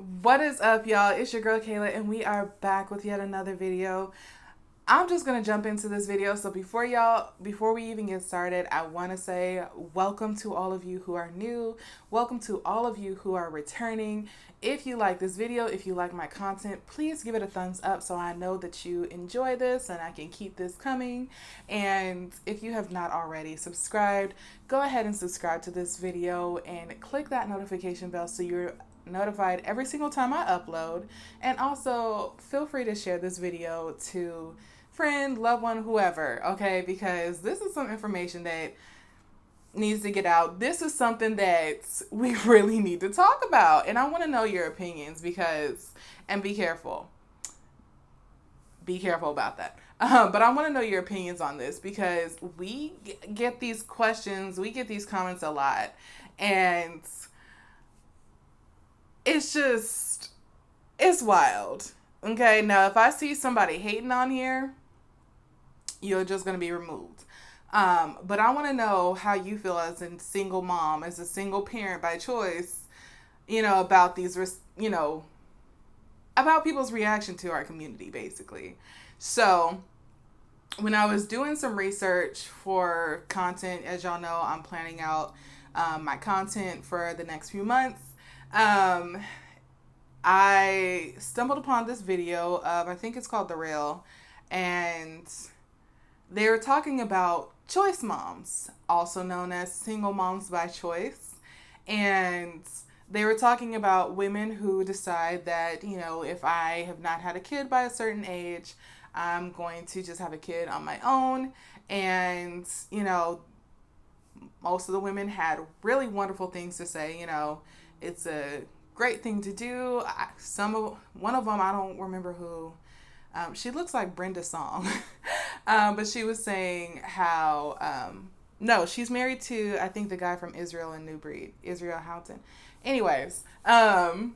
What is up, y'all? It's your girl Kayla, and we are back with yet another video. I'm just gonna jump into this video. So before we even get started, I want to say welcome to all of you who are new. Welcome to all of you who are returning. If you like this video, if you like my content, please give it a thumbs up so I know that you enjoy this and I can keep this coming. And if you have not already subscribed, go ahead and subscribe to this video and click that notification bell so you're notified every single time I upload. And also feel free to share this video to friend, loved one, whoever, okay? Because this is some information that needs to get out. This is something that we really need to talk about. And I want to know your opinions and be careful. Be careful about that. But I want to know your opinions on this because we get these questions, we get these comments a lot. And it's wild. Okay, now if I see somebody hating on here, you're just going to be removed. But I want to know how you feel as a single mom, as a single parent by choice, about about people's reaction to our community, basically. So when I was doing some research for content, as y'all know, I'm planning out my content for the next few months. I stumbled upon this video of, I think it's called The Real, and they were talking about choice moms, also known as single moms by choice. And they were talking about women who decide that, if I have not had a kid by a certain age, I'm going to just have a kid on my own. And, most of the women had really wonderful things to say. It's a great thing to do. One of them, I don't remember who. She looks like Brenda Song. But she was saying how, no, she's married to, I think, the guy from Israel and New Breed, Israel Houghton. Anyways, long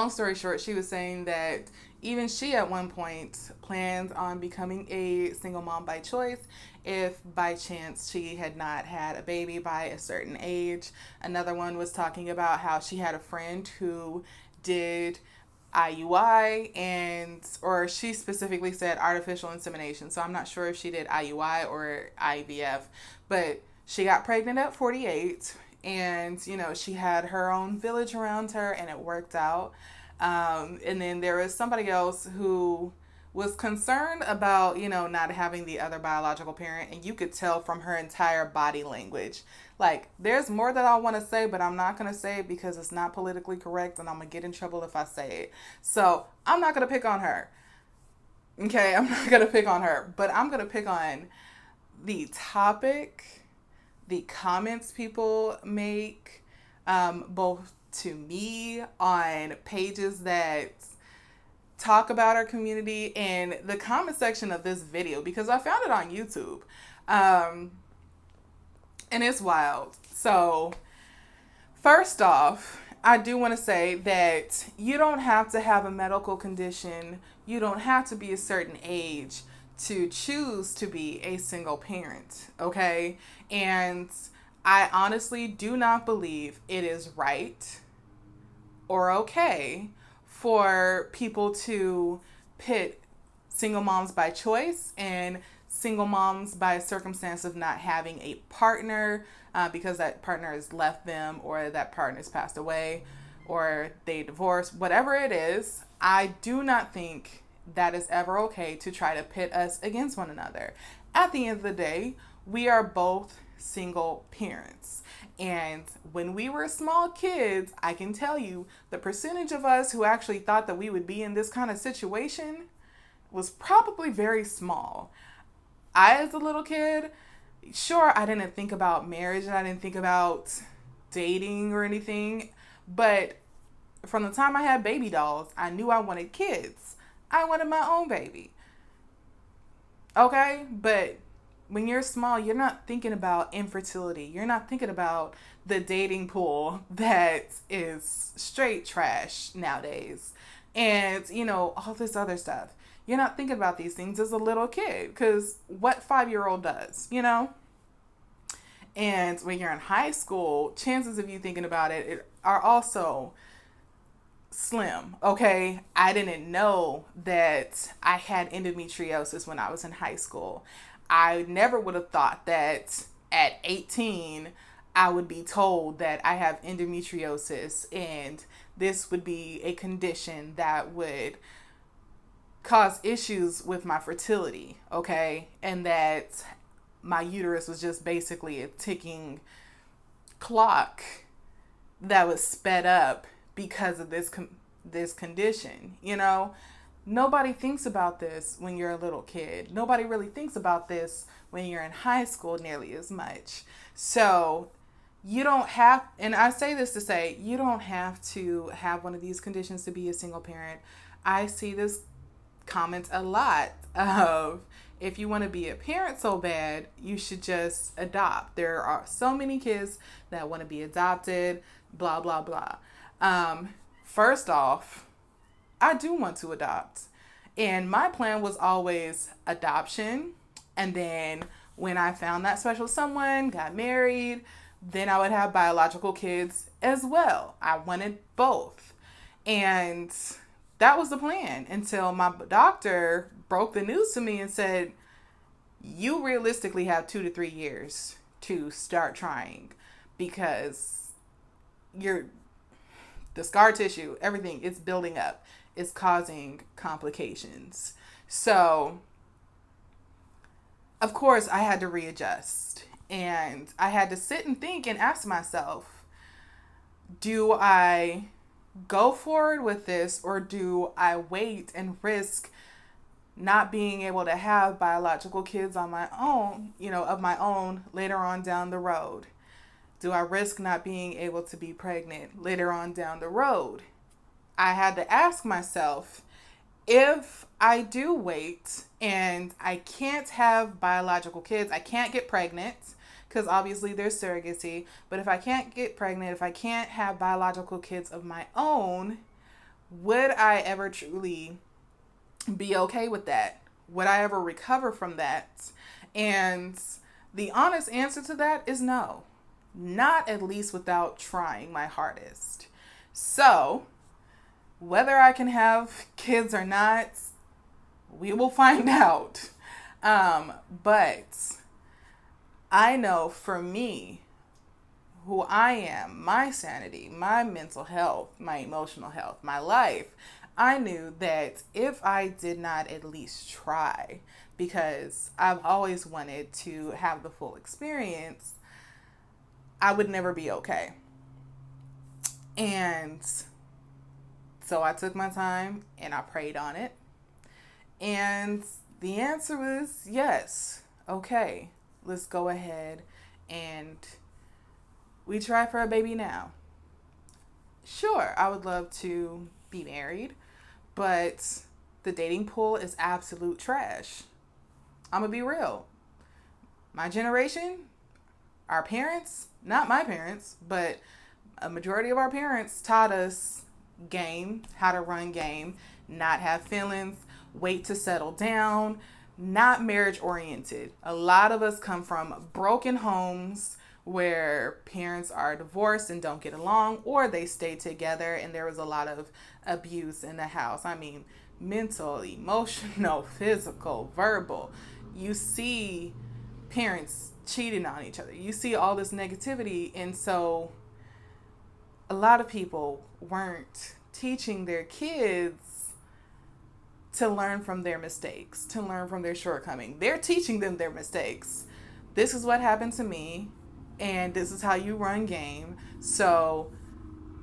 story short, she was saying that even she at one point planned on becoming a single mom by choice if by chance she had not had a baby by a certain age. Another one was talking about how she had a friend who did IUI or she specifically said artificial insemination. So I'm not sure if she did IUI or IVF, but she got pregnant at 48 and, she had her own village around her and it worked out. And then there was somebody else who was concerned about, not having the other biological parent. And you could tell from her entire body language. Like, there's more that I want to say, but I'm not going to say it because it's not politically correct and I'm going to get in trouble if I say it. So I'm not going to pick on her. Okay, I'm not going to pick on her. But I'm going to pick on the topic, the comments people make, both to me on pages that talk about our community and the comment section of this video because I found it on YouTube. And it's wild. So first off, I do want to say that you don't have to have a medical condition. You don't have to be a certain age to choose to be a single parent. Okay. And I honestly do not believe it is right or okay for people to pit single moms by choice and single moms by a circumstance of not having a partner because that partner has left them or that partner has passed away or they divorced, whatever it is. I do not think that is ever okay to try to pit us against one another. At the end of the day, we are both single parents. And when we were small kids, I can tell you the percentage of us who actually thought that we would be in this kind of situation was probably very small. I, as a little kid, sure, I didn't think about marriage and I didn't think about dating or anything. But from the time I had baby dolls, I knew I wanted kids. I wanted my own baby. Okay? But when you're small, you're not thinking about infertility. You're not thinking about the dating pool that is straight trash nowadays. And, all this other stuff. You're not thinking about these things as a little kid. Because what 5-year-old does, And when you're in high school, chances of you thinking about it are also slim, okay? I didn't know that I had endometriosis when I was in high school. I never would have thought that at 18, I would be told that I have endometriosis and this would be a condition that would cause issues with my fertility, okay? And that my uterus was just basically a ticking clock that was sped up because of this condition, you know? Nobody thinks about this when you're a little kid. Nobody really thinks about this when you're in high school nearly as much. So you don't have, and I say this to say, you don't have to have one of these conditions to be a single parent. I see this comment a lot of, if you want to be a parent so bad, you should just adopt. There are so many kids that want to be adopted, blah, blah, blah. First off, I do want to adopt. And my plan was always adoption. And then when I found that special someone, got married, then I would have biological kids as well. I wanted both. And that was the plan until my doctor broke the news to me and said, you realistically have 2 to 3 years to start trying because the scar tissue, everything, it's building up. It's causing complications. So, of course, I had to readjust. And I had to sit and think and ask myself, do I go forward with this or do I wait and risk not being able to have biological kids on my own, of my own later on down the road? Do I risk not being able to be pregnant later on down the road? I had to ask myself, if I do wait and I can't have biological kids, I can't get pregnant, because obviously there's surrogacy, but if I can't get pregnant, if I can't have biological kids of my own, would I ever truly be okay with that? Would I ever recover from that? And the honest answer to that is no. Not at least without trying my hardest. So, whether I can have kids or not, we will find out. But I know for me, who I am, my sanity, my mental health, my emotional health, my life, I knew that if I did not at least try, because I've always wanted to have the full experience, I would never be okay. And so I took my time and I prayed on it. And the answer was yes. Okay, let's go ahead and we try for a baby now. Sure, I would love to be married, but the dating pool is absolute trash. I'm going to be real. My generation, our parents, not my parents, but a majority of our parents taught us game, how to run game, not have feelings, wait to settle down, not marriage oriented. A lot of us come from broken homes where parents are divorced and don't get along, or they stay together and there was a lot of abuse in the house. I mean, mental, emotional, physical, verbal. You see parents cheating on each other. You see all this negativity. And so a lot of people weren't teaching their kids to learn from their mistakes, to learn from their shortcomings. They're teaching them their mistakes. This is what happened to me, and this is how you run game. So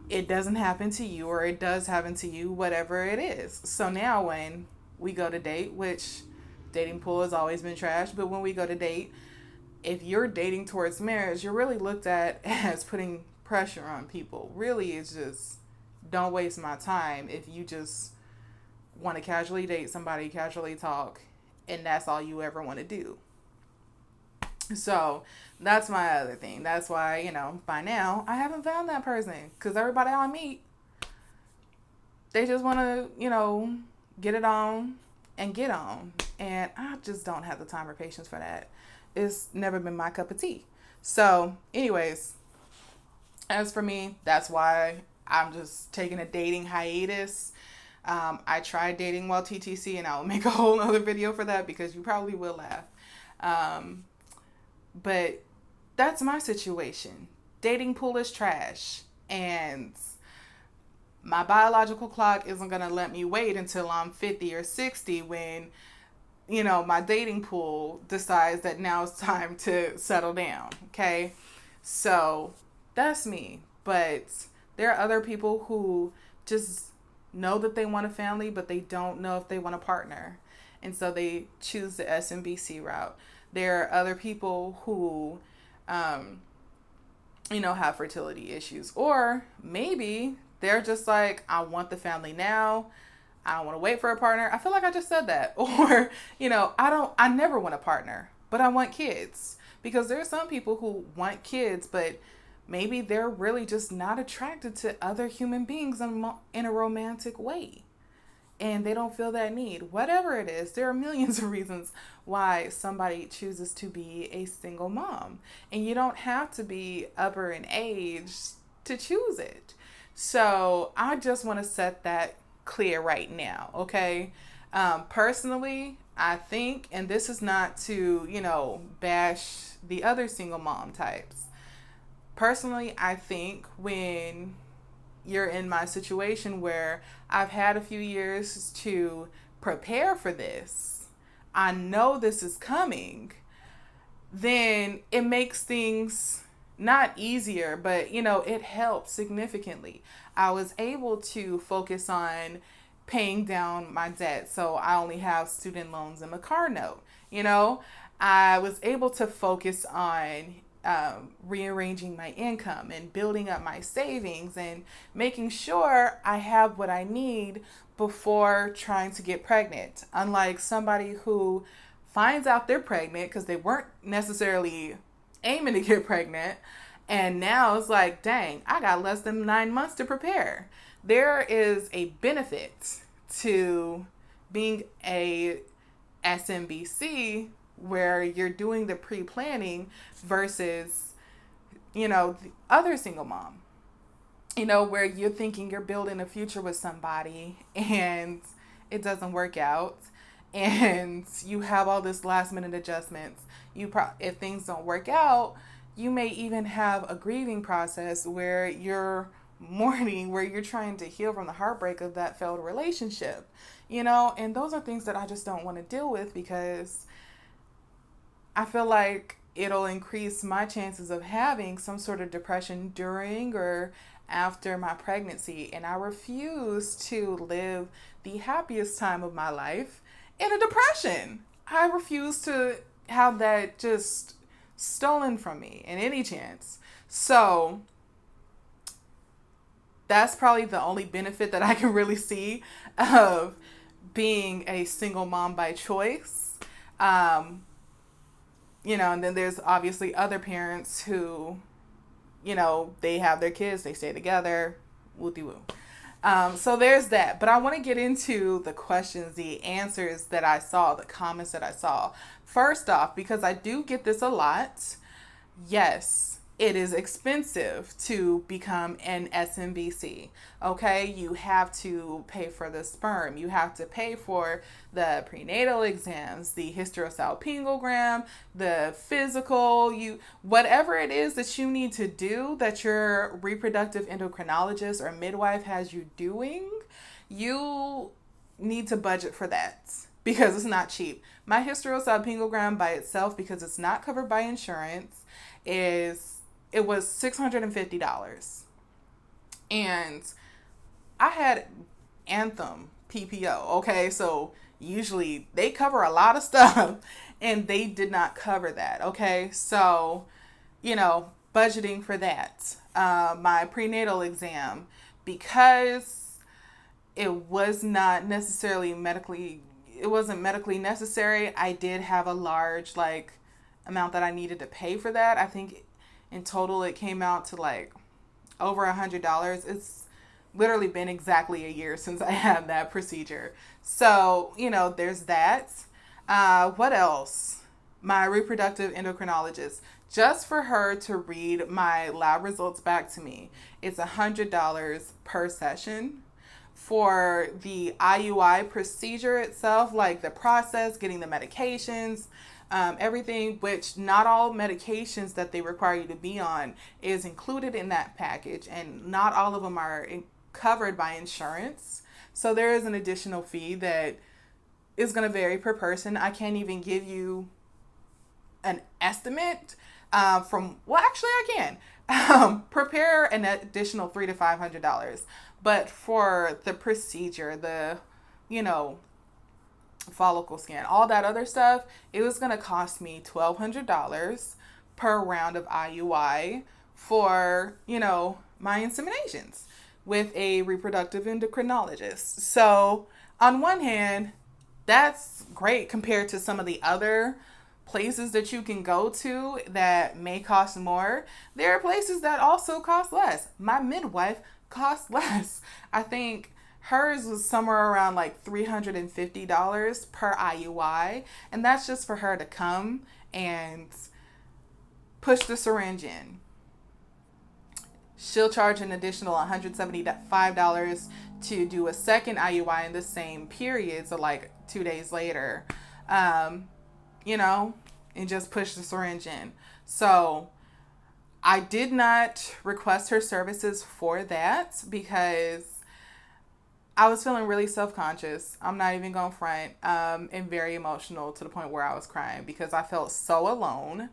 it doesn't happen to you, or it does happen to you, whatever it is. So now when we go to date, which dating pool has always been trash, but when we go to date, if you're dating towards marriage, you're really looked at as putting pressure on people. Really, it's just, don't waste my time if you just want to casually date somebody, casually talk, and that's all you ever want to do. So that's my other thing. That's why, by now, I haven't found that person. Because everybody I meet, they just want to, get it on and get on. And I just don't have the time or patience for that. It's never been my cup of tea. So anyways, as for me, that's why I'm just taking a dating hiatus. I tried dating while TTC, and I'll make a whole other video for that because you probably will laugh. But that's my situation. Dating pool is trash, and my biological clock isn't going to let me wait until I'm 50 or 60 when, my dating pool decides that now it's time to settle down. Okay. So that's me. But there are other people who just know that they want a family, but they don't know if they want a partner. And so they choose the SMBC route. There are other people who, have fertility issues. Or maybe they're just like, I want the family now. I don't want to wait for a partner. I feel like I just said that. Or, I never want a partner, but I want kids. Because there are some people who want kids, but maybe they're really just not attracted to other human beings in a romantic way. And they don't feel that need. Whatever it is, there are millions of reasons why somebody chooses to be a single mom. And you don't have to be upper in age to choose it. So I just want to set that clear right now, okay? Personally, I think, and this is not to, bash the other single mom types. Personally, I think when you're in my situation where I've had a few years to prepare for this, I know this is coming, then it makes things not easier, but it helps significantly. I was able to focus on paying down my debt, so I only have student loans and a car note. I was able to focus on rearranging my income and building up my savings and making sure I have what I need before trying to get pregnant. Unlike somebody who finds out they're pregnant because they weren't necessarily aiming to get pregnant, and now it's like, dang, I got less than 9 months to prepare. There is a benefit to being a SMBC where you're doing the pre-planning versus, the other single mom, where you're thinking you're building a future with somebody and it doesn't work out and you have all this last minute adjustments. If things don't work out, you may even have a grieving process where you're mourning, where you're trying to heal from the heartbreak of that failed relationship, and those are things that I just don't want to deal with because I feel like it'll increase my chances of having some sort of depression during or after my pregnancy. And I refuse to live the happiest time of my life in a depression. I refuse to have that just stolen from me in any chance. So that's probably the only benefit that I can really see of being a single mom by choice. And then there's obviously other parents who, they have their kids, they stay together, woo-de-woo. So there's that. But I want to get into the questions, the answers that I saw, the comments that I saw. First off, because I do get this a lot, yes, it is expensive to become an SMBC. Okay, you have to pay for the sperm. You have to pay for the prenatal exams, the hysterosalpingogram, the physical, whatever it is that you need to do that your reproductive endocrinologist or midwife has you doing, you need to budget for that because it's not cheap. My hysterosalpingogram by itself, because it's not covered by insurance, it was $650. And I had Anthem PPO, okay? So usually they cover a lot of stuff and they did not cover that, okay? So, budgeting for that. My prenatal exam, because it wasn't medically necessary, I did have a large, amount that I needed to pay for that. I think in total it came out to over $100. It's literally been exactly a year since I had that procedure. So, there's that. What else? My reproductive endocrinologist. just for her to read my lab results back to me, it's $100 per session. For the IUI procedure itself, like the process, getting the medications, everything, which not all medications that they require you to be on is included in that package, and not all of them are covered by insurance. So there is an additional fee that is going to vary per person. I can't even give you an estimate actually I can prepare an additional $300 to $500, but for the procedure, the follicle scan, all that other stuff, it was going to cost me $1,200 per round of IUI for my inseminations with a reproductive endocrinologist. So on one hand, that's great compared to some of the other places that you can go to that may cost more. There are places that also cost less. My midwife costs less. I think hers was somewhere around like $350 per IUI, and that's just for her to come and push the syringe in. She'll charge an additional $175 to do a second IUI in the same period, so like 2 days later, and just push the syringe in. So I did not request her services for that because I was feeling really self-conscious. I'm not even going to front, and very emotional to the point where I was crying because I felt so alone.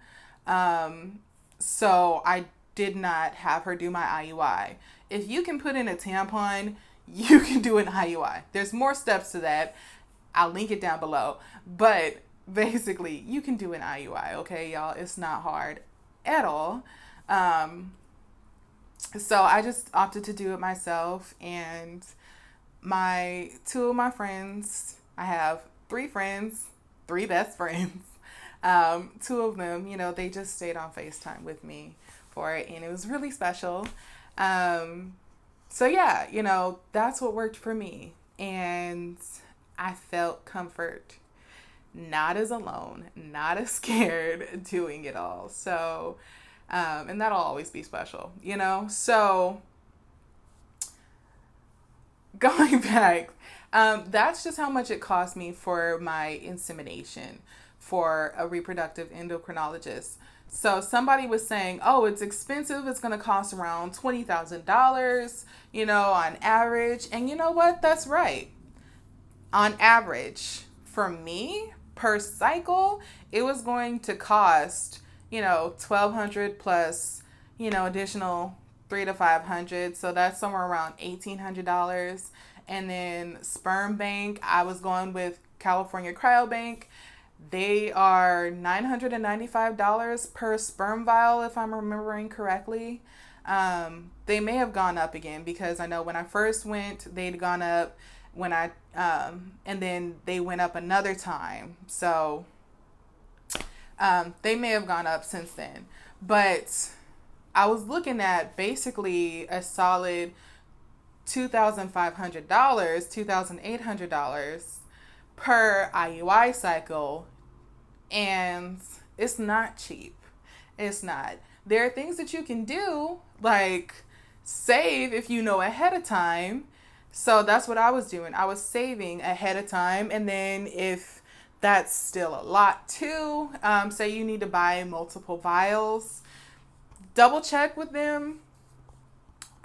So I did not have her do my IUI. If you can put in a tampon, you can do an IUI. There's more steps to that. I'll link it down below. But basically, you can do an IUI, okay, y'all? It's not hard at all. So I just opted to do it myself, and two of my friends, I have 3 friends, 3 best friends. 2 of them, they just stayed on FaceTime with me for it, and it was really special. So yeah, that's what worked for me, and I felt comfort, not as alone, not as scared, doing it all. So, and that'll always be special, So going back, that's just how much it cost me for my insemination for a reproductive endocrinologist. So somebody was saying, oh, it's expensive. It's going to cost around $20,000, on average. And you know what? That's right. On average, for me, per cycle, it was going to cost, $1,200 plus, additional $300 to $500. So that's somewhere around $1,800. And then Sperm Bank, I was going with California Cryobank. They are $995 per sperm vial, if I'm remembering correctly. They may have gone up again because I know when I first went, they'd gone up and then they went up another time. So, they may have gone up since then, but I was looking at basically a solid $2,500, $2,800 per IUI cycle, and it's not cheap. It's not. There are things that you can do, like save if you know ahead of time. So that's what I was doing. I was saving ahead of time, and then if that's still a lot too, say you need to buy multiple vials, double check with them.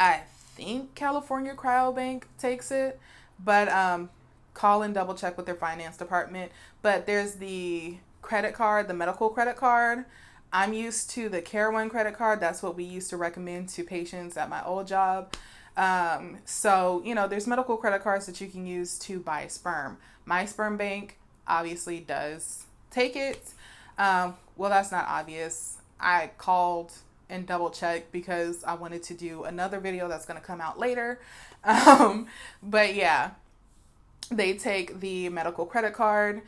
I think California Cryobank takes it, but call and double check with their finance department. But there's the credit card, the medical credit card. I'm used to the Care One credit card. That's what we used to recommend to patients at my old job. So, there's medical credit cards that you can use to buy sperm. My Sperm Bank obviously does take it. Well, that's not obvious. I called and double checked because I wanted to do another video that's going to come out later. But yeah, they take the medical credit card.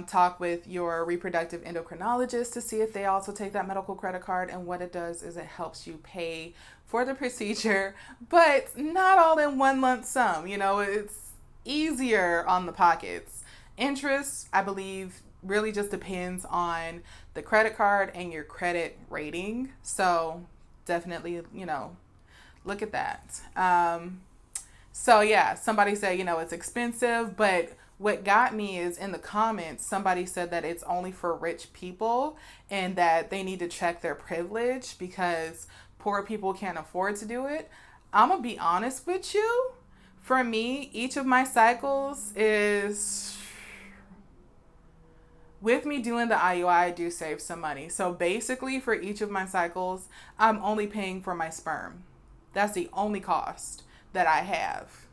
Talk with your reproductive endocrinologist to see if they also take that medical credit card. And what it does is it helps you pay for the procedure, but not all in one lump sum. It's easier on the pockets. Interest, I believe, really just depends on the credit card and your credit rating. So definitely, look at that. So yeah, somebody said, it's expensive, but what got me is in the comments, somebody said that it's only for rich people and that they need to check their privilege because poor people can't afford to do it. I'm going to be honest with you. For me, each of my cycles is, with me doing the IUI, I do save some money. So basically for each of my cycles, I'm only paying for my sperm. That's the only cost that I have.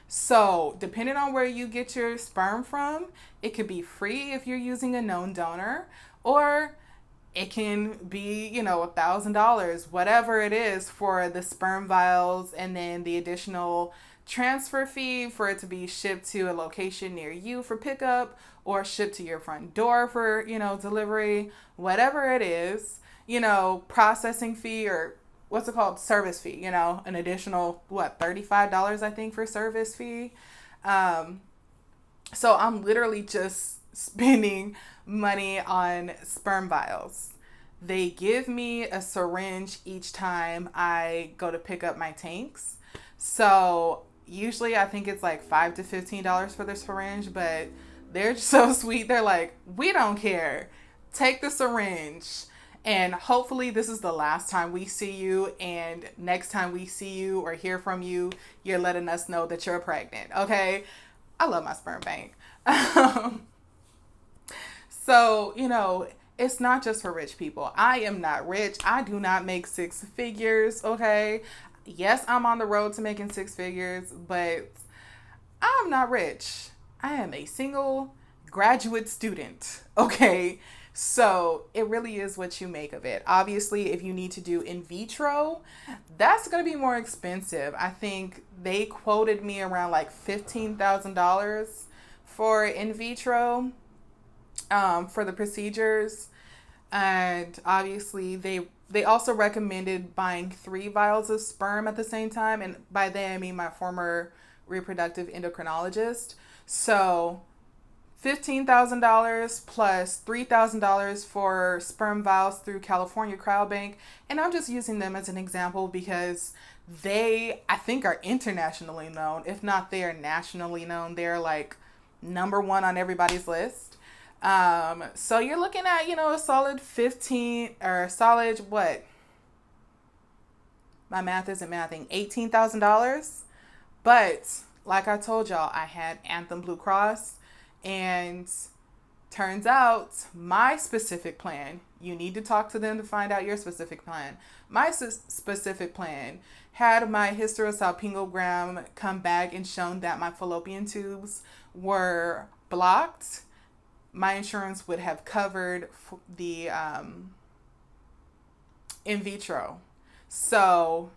So depending on where you get your sperm from, it could be free if you're using a known donor, or it can be, $1,000, whatever it is for the sperm vials, and then the additional transfer fee for it to be shipped to a location near you for pickup or shipped to your front door for, delivery, whatever it is, processing fee or what's it called? Service fee, an additional, $35, I think, for service fee. So I'm literally just spending money on sperm vials. They give me a syringe each time I go to pick up my tanks. So usually I think it's like $5 to $15 for the syringe, but they're so sweet. They're like, we don't care. Take the syringe. And hopefully this is the last time we see you. And next time we see you or hear from you, you're letting us know that you're pregnant. Okay. I love my sperm bank. So, it's not just for rich people. I am not rich. I do not make six figures. Okay. Yes, I'm on the road to making six figures, but I'm not rich. I am a single graduate student. Okay. So it really is what you make of it. Obviously, if you need to do in vitro, that's going to be more expensive. I think they quoted me around like $15,000 for in vitro, for the procedures. And obviously they also recommended buying 3 vials of sperm at the same time. And by that, I mean my former reproductive endocrinologist. So $15,000 plus $3,000 for sperm vials through California Cryobank. And I'm just using them as an example because they, I think, are internationally known. If not, they are nationally known. They're like number 1 on everybody's list. So you're looking at, a solid 15 or solid, what? My math isn't mathing. $18,000. But like I told y'all, I had Anthem Blue Cross. And turns out my specific plan, you need to talk to them to find out your specific plan. My specific plan had my hysterosalpingogram come back and shown that my fallopian tubes were blocked. My insurance would have covered the in vitro. So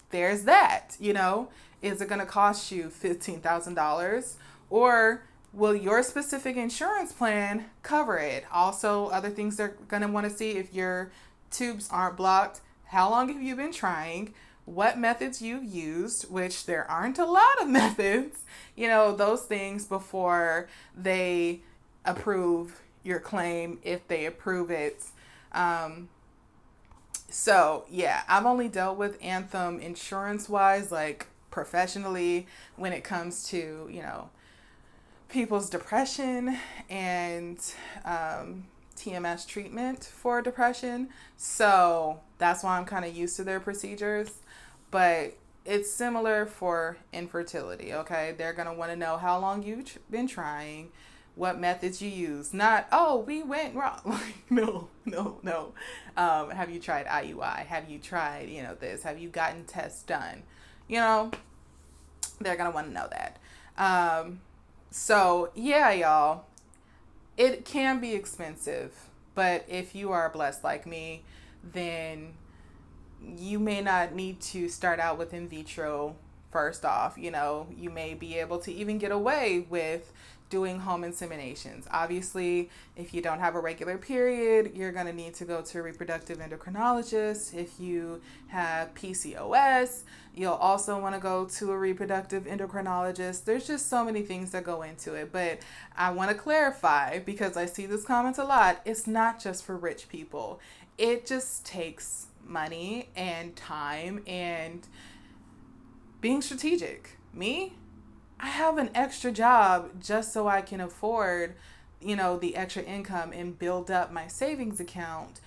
there's that, Is it going to cost you $15,000 or will your specific insurance plan cover it? Also, other things they're going to want to see if your tubes aren't blocked. How long have you been trying? What methods you've used, which there aren't a lot of methods, those things before they approve your claim, if they approve it. So yeah, I've only dealt with Anthem insurance wise, like professionally, when it comes to, people's depression and TMS treatment for depression. So that's why I'm kind of used to their procedures. But it's similar for infertility, okay? They're going to want to know how long you've been trying, what methods you use. Not, we went wrong. Like, no. Have you tried IUI? Have you tried, this? Have you gotten tests done? They're going to want to know that. So yeah, y'all, it can be expensive, but if you are blessed like me, then you may not need to start out with in vitro First off, you may be able to even get away with doing home inseminations. Obviously, if you don't have a regular period, you're going to need to go to a reproductive endocrinologist. If you have PCOS, you'll also want to go to a reproductive endocrinologist. There's just so many things that go into it. But I want to clarify, because I see this comment a lot, it's not just for rich people. It just takes money and time and being strategic. Me, I have an extra job just so I can afford, the extra income and build up my savings account,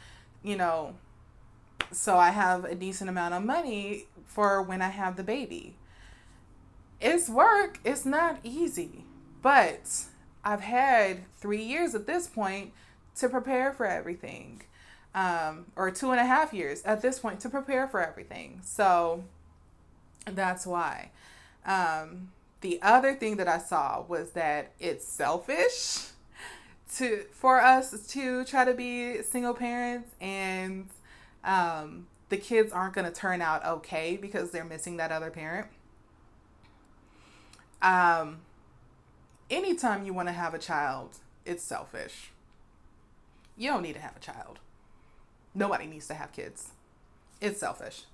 so I have a decent amount of money for when I have the baby. It's work. It's not easy, but I've had 3 years at this point to prepare for everything, or 2.5 years at this point to prepare for everything. So that's why. The other thing that I saw was that it's selfish for us to try to be single parents, and the kids aren't going to turn out okay because they're missing that other parent. Anytime you want to have a child, it's selfish. You don't need to have a child. Nobody needs to have kids. It's selfish.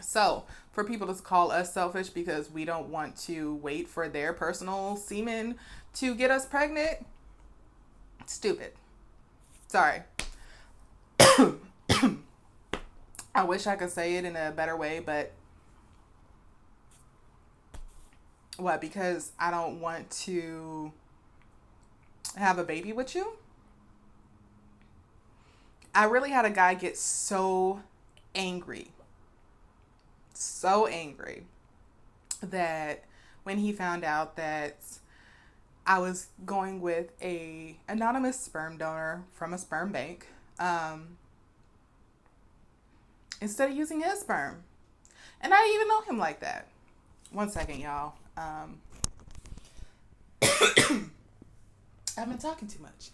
So, for people to call us selfish because we don't want to wait for their personal semen to get us pregnant, stupid. Sorry. I wish I could say it in a better way, but what? Because I don't want to have a baby with you? I really had a guy get so angry that when he found out that I was going with a anonymous sperm donor from a sperm bank, instead of using his sperm. And I didn't even know him like that. One second, y'all. I've been talking too much.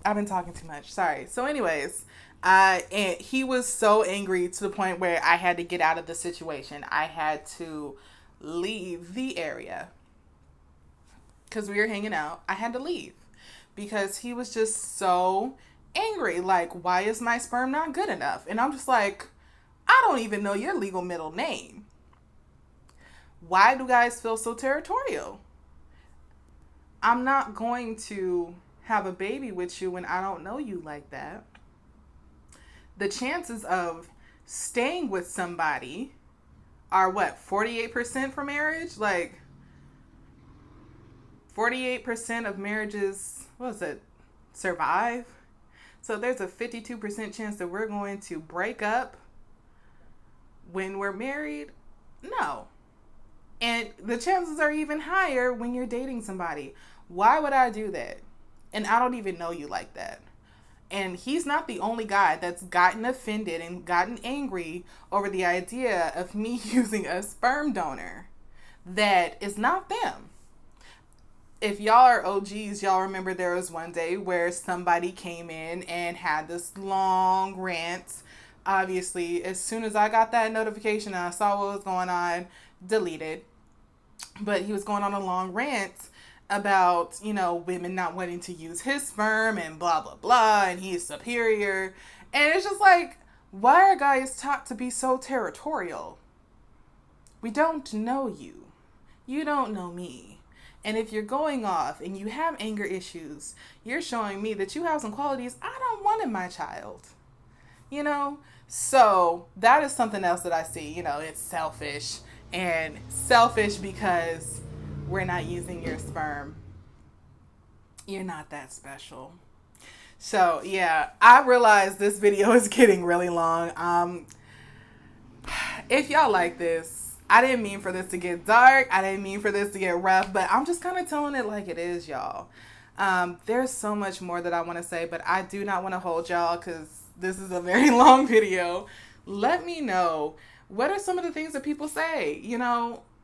I've been talking too much. Sorry. So anyways, and he was so angry to the point where I had to get out of the situation. I had to leave the area because we were hanging out. I had to leave because he was just so angry. Like, why is my sperm not good enough? And I'm just like, I don't even know your legal middle name. Why do guys feel so territorial? I'm not going to have a baby with you when I don't know you like that. The chances of staying with somebody are what, 48% for marriage? Like 48% of marriages, survive? So there's a 52% chance that we're going to break up when we're married? No. And the chances are even higher when you're dating somebody. Why would I do that? And I don't even know you like that. And he's not the only guy that's gotten offended and gotten angry over the idea of me using a sperm donor that is not them. If y'all are OGs, y'all remember there was one day where somebody came in and had this long rant. Obviously, as soon as I got that notification and I saw what was going on, deleted. But he was going on a long rant about, women not wanting to use his sperm and blah, blah, blah, and he's superior. And it's just like, why are guys taught to be so territorial? We don't know you. You don't know me. And if you're going off and you have anger issues, you're showing me that you have some qualities I don't want in my child. So that is something else that I see. It's selfish. And selfish because we're not using your sperm. You're not that special. So, yeah, I realize this video is getting really long. If y'all like this, I didn't mean for this to get dark. I didn't mean for this to get rough, but I'm just kind of telling it like it is, y'all. There's so much more that I want to say, but I do not want to hold y'all because this is a very long video. Let me know, what are some of the things that people say?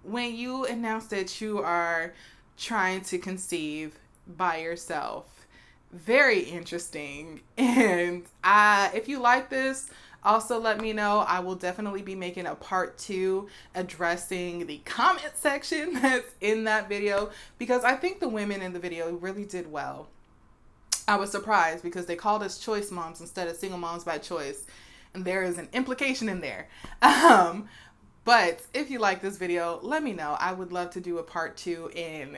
When you announce that you are trying to conceive by yourself, very interesting. And if you like this, also let me know. I will definitely be making a part 2 addressing the comment section that's in that video, because I think the women in the video really did well. I was surprised because they called us choice moms instead of single moms by choice. And there is an implication in there. But if you like this video, let me know. I would love to do a part 2 and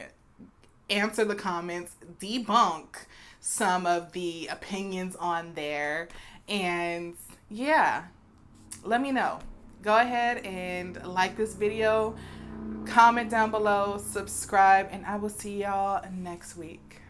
answer the comments, debunk some of the opinions on there. And yeah, let me know. Go ahead and like this video, comment down below, subscribe, and I will see y'all next week.